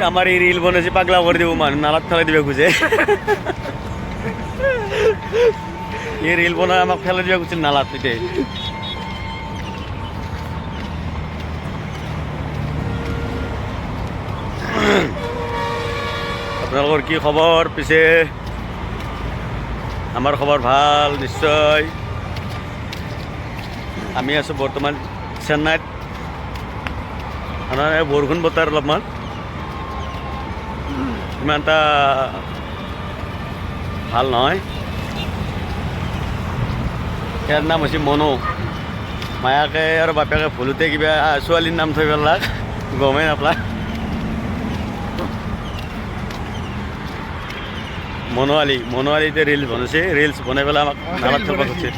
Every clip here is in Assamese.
আমার এই রিল বনেছি পাগলা করে দেবো মানুষ নালার ফেলে দিবে খুঁজে এই রিল বনে আমাকে ফেলে দিবে খুঁজছে নালার পিঠে আপোনালোকৰ কি খবৰ পিছে আমাৰ খবৰ ভাল নিশ্চয় আমি আছোঁ বৰ্তমান চেন্নাইত আমাৰ বৰষুণ বতৰ অলপমান ইমান এটা ভাল নহয় ইয়াৰ নাম হৈছে মনো মায়াকে আৰু বাপেকে ভুলতে কিবা ছোৱালীৰ নাম থৈ পেলাক গমেই নাপালা মনোৱালীতে ৰিলছ বনাইছে ৰিলছ বনাই পেলাই আমাক নালাত থব খুজিছে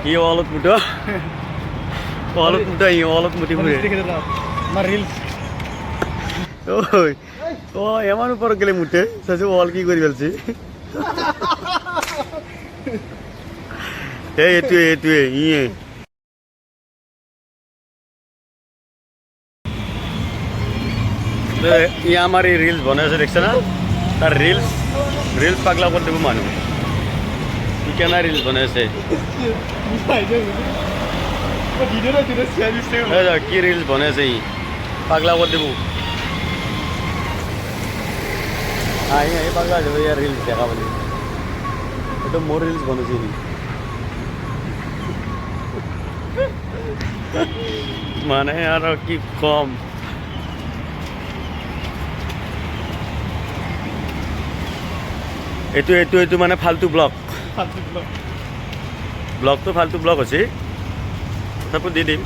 ই অলপ মুঠো ই অলপ মুঠি ফুৰে ও এমাৰ ওপৰত গেলে মুঠে চাইছো অল কি কৰি পেলছি এইটোৱে ইয়ে ই আমার এই রিলস বনাইছে দেখছে না তার রিলস পাগলা করে দেবো মানুষ ই কেনা রিলস বনাইছে কি রিলস বনাইছে ই পাগলা করে দেবো পাগলা দেবো ইয়ার রিলস দেখা বলি এটা মোর রিলস বনাইছে মানে আর কি কম এইটো মানে ফাল্টু ব্লগ ব্লগটো ফাল্টু ব্লগ হৈছে তথাপিও দি দিম